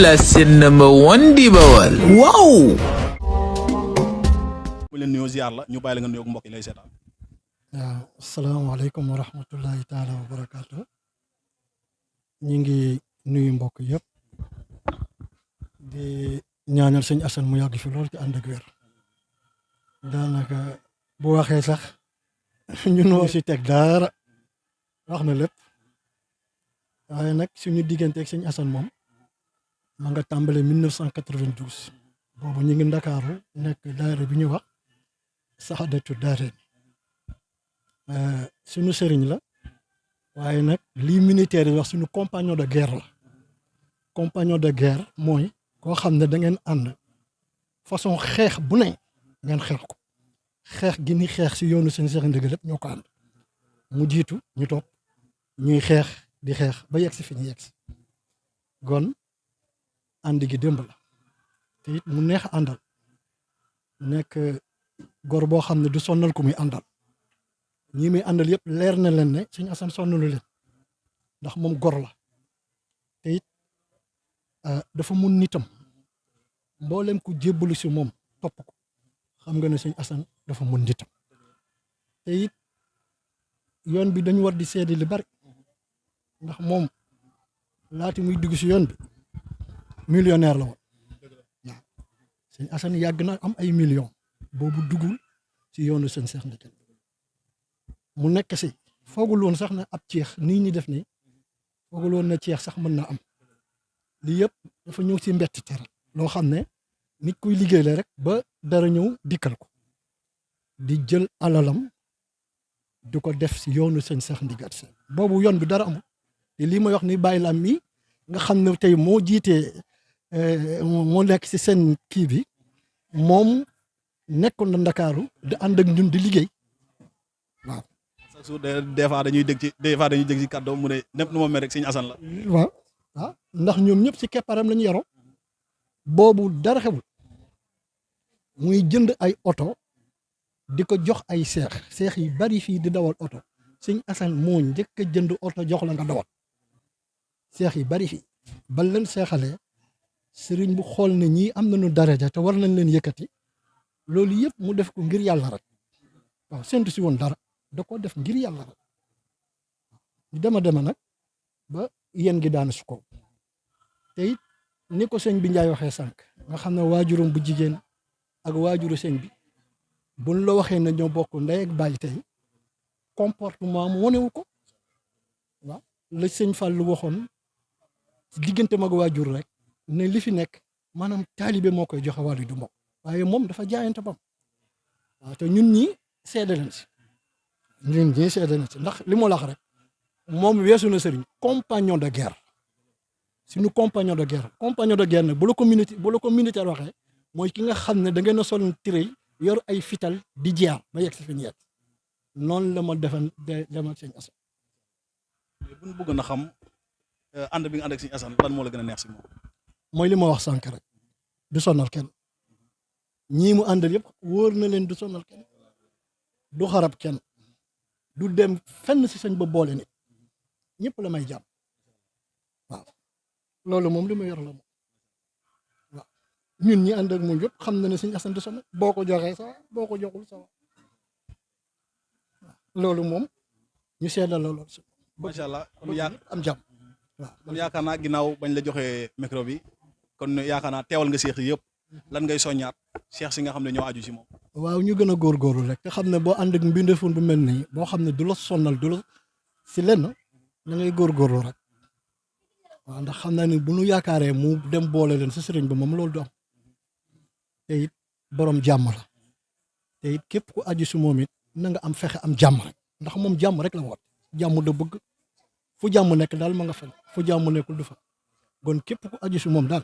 la seen number one di Bawal waaw. bu leen nuyoo ziar la ñu bàyyi la nga nuyoo mbokk yi lay seetaan. waaw asalaamaaleykum wa rahmatullahi taala wa barakaatu. ñu ngi nuyu mbokk yëpp di ñaanal sëñ Assane mu yàgg fi lool ci ànd ak wér. daanaka bu waxee sax ñun war si teg dara wax na lépp waaye nag suñu digganteeg sëñ Assane moom ma nga tàmbale 1992 boobu ñu ngi Ndakaaru nekk daayira bi ñuy wax Saxadatu Daarayni suñu sëriñ la waaye nag lii militaire yi wax suñu compagnon de guerre la. compagnon de guerre mooy koo xam ne da ngeen ànd façon xeex bu ne ngeen xeex ko xeex gi ni xeex si yoonu seen seex ndëgg lépp ñoo ko ànd mu jiitu ñu topp ñuy xeex di xeex ba yegg si fi ñu yegg si gon ànd gi démb la te it mu neex a àndal nekk gor boo xam ne du sonnal ku muy àndal ñi muy àndal yëpp leer na leen ne suñu Assane sonnalu leen ndax moom gor la te it dafa mun nitam mboolem ku jébbalu si moom topp ko xam nga ne suñu Assane dafa mun nitam te it yoon bi dañu war di seede li bari ndax moom laati muy dugg si yoon bi millionnaire la woon waaw suñu Assane yàgg na am ay millions boobu duggul si yoonu seen seex ndigal mu nekk si foogul woon sax na ab ceex nii ñi def nii foogul woon na ceex sax mën na am lii yëpp dafa ñëw si mbett teral loo xam ne nit kuy liggéey la rek ba dara ñëw dikkal ko di jël alalam di ko def si yoonu seen seex ndigal seen boobu yoon bi dara amul te lii may wax ni bàyyi la mi nga xam ne tey moo jiitee moo nekk si seen kii bi moom nekkoon na Ndakaaru di ànd ak ñun di liggéey waaw. chaque jour des fois dañuy dégg ci kàddoom mu ne népp nu ma mel rek sëñ Assane la. waaw waaw ndax ñoom ñëpp si kepparam la ñu yaroo boobu dara xewul muy jënd ay oto di ko jox ay seex yi bari fii di dawal oto sëñ Assane moo njëkk a jënd oto jox la nga dawal seex yi bari fii ba leen seexalee sëriñ bu xool ne ñii am nañu daraja te war nañ leen yëkkati loolu yëpp mu def ko ngir yàlla rek waaw séntu si woon dara da ko def ngir yàlla rek dema nag ba yéen gi daanu su ko te it ni ko sëñ bi Njaay waxee sànq nga xam ne waajuram bu jigéen ak waajuru sëñ bi buñ la waxee ne ñoo bokk ndey ak bàyyi tey comportement mu wonewu ko waaw la sëñ Fallou waxoon diggante mag waajur rek ne li fi nekk maanaam taalibe moo koy joxe wàllu du mbokk waaye moom dafa jaayante bam waaw te ñun ñii seede leen si ñun ñii seede leen si ndax li mu lax rek moom weesu na sëriñ compagnon de guerre suñu compagnon de guerre nag bu la ko militaire waxee mooy ki nga xam ne da ngeen a sol tirey yor ay fital di jeex ba yegg si fi ñu yegg noonu la ma demal sëñ Assane. bu ñu bëgg na xam ànd bi nga ànd ak sëñ Assane lan moo la gën a neex si moom. mooy li ma wax sànq rek du sonal kenn ñii mu àndal yëpp wóor na leen du sonal kenn du xarab kenn du dem fenn si sëñ ba boole nit ñëpp la may jàmm waaw loolu moom li ma yor la moom waaw ñun ñi ànd ak moom yëpp xam na ne sëñ Assane du sonal boo ko joxee sax boo ko joxul sax loolu moom ñu seedal la loolu si. macha allah am jàmm waaw. kon yaakaar naa ginnaaw bañ la joxee micro bi kon yaakaar naa teewal nga seex yi yëpp lan ngay soññaat seex si nga xam ne ñoo aju si moom. waaw ñu gën a góorgóorlu rek te xam ne boo ànd ak mbindeefun bu mel nii boo xam ne du la sonnal du la si lenn da ngay góorgóorlu rek waaw ndax xam naa ni bu ñu yaakaaree mu dem boole leen sa sëriñ ba moom loolu du am te it borom jàmm la te it képp ku aju si moom it na nga am fexe am jàmm rek ndax moom jàmm rek la woot jàmm da bëgg fu jàmm nekk daal ma nga fen fu jàmm nekkul du fa kon képp ku aju si moom daal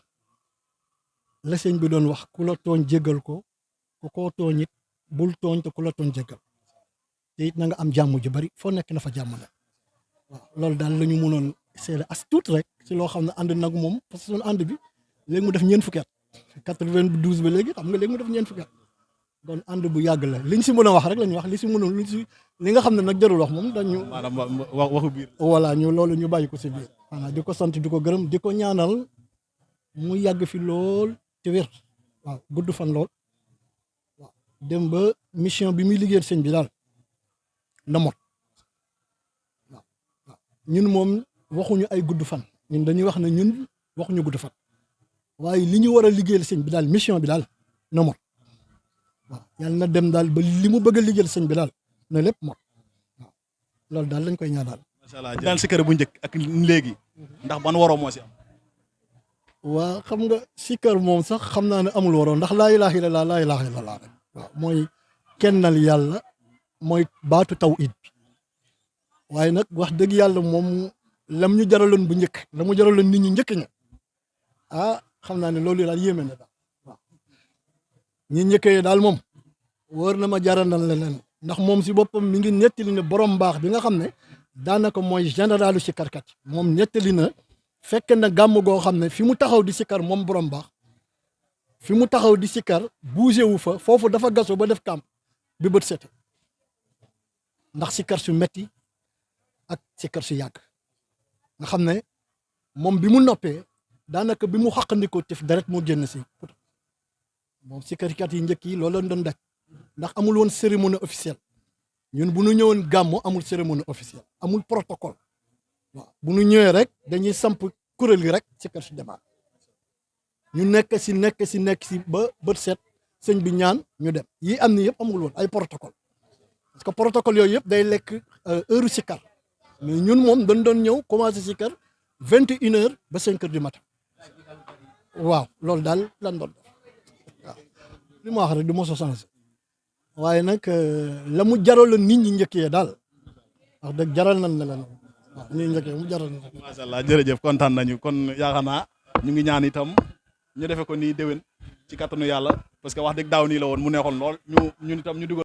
la sëñ bi doon wax ku la tooñ jéggal ko ku koo tooñ it bul tooñ te ku la tooñ jéggal te it na nga am jàmm ju bari foo nekk na fa jàmm nekk waaw loolu daal la ñu mënoon seede as tuut rek si loo xam ne ànd nag moom parce que suñu ànd bi léegi mu def ñeent fukki at 92 ba léegi xam nga léegi mu def ñeent fukki at kon ànd bu yàgg la liñ si mën a wax rek la ñu wax li si mënoon li nga xam ne nag jarul wax moom dañu maanaam waxu biir. voilà ñu loolu ñu bàyyi ko si biir. voilà di ko sant di ko gërëm di ko ñaanal mu yàgg fi lool te wér waaw gudd fan lool waaw dem ba mission bi muy liggéeyal sëñ bi daal na mot waaw ñun moom waxuñu ay gudd fan ñun dañuy wax ne ñun waxuñu gudd fan waaye li ñu war a liggéeyal sëñ bi daal mission bi daal na mot waaw yàlla na dem daal ba li mu bëgg a liggéeyal sëñ bi daal na lépp mot waaw loolu daal lañ koy ñaanal. macha allah daan sikkar bu njëkk ak léegi ndax ban waroo moo si am. waa xam nga sikkar moom sax xam naa ne amul waroo ndax laa ilaaha illallaah laa ilaaha illallaah rek waaw mooy kennal yàlla mooy baatu tawhid bi waaye nag wax dëgg yàlla moom lam ñu jaraloon bu njëkk la mu jaraloon nit ñi njëkk ña ah xam naa ne loolu daal yéeme na daal waaw ñi njëkkee daal moom wóor na ma jaral na leen ndax moom si boppam mi ngi nettali ne borom mbaax bi nga xam ne daanaka mooy généralu sikkarkat moom nettali na fekk na gàmm goo xam ne fi mu taxaw di sikkar moom borom baax fi mu taxaw di sikkar bougé wu fa foofu dafa gaso ba def camp bi bët sete ndax sikkar su metti ak sikkar su yàgg nga xam ne moom bi mu noppee daanaka bi mu xaqandikoo tif deret moo génn si moom sikkarkat yi njëkk yi loolu lañ doon daj ndax amul woon cérémonie officielle ñun bu ñu ñëwoon gàmmu amul cérémonie officielle amul protocole waaw bu ñu ñëwee rek dañuy samp kuréel gi rek sikkar si débat ñu nekk si ba bët set sëñ bi ñaan ñu dem yi am ni yëpp amul woon ay protocole parce que protocole yooyu yëpp day lekk heure sikkar mais ñun moom dañ doon ñëw commencé sikkar 21h ba 5h du matin waaw loolu daal lan doon def waaw li ma wax rek du mos a changé waaye nag la mu jaraloon nit ñi njëkkee daal wax dëgg jaral nañ la leen waaw nit ñi njëkkee mu jaral nañ. macha allah jërëjëf kontaan nañu kon yaakaar naa ñu ngi ñaan itam ñu defee ko nii déwén ci kattanu yàlla parce que wax dëgg daaw nii la woon mu neexoon lool ñun itam ñu dugal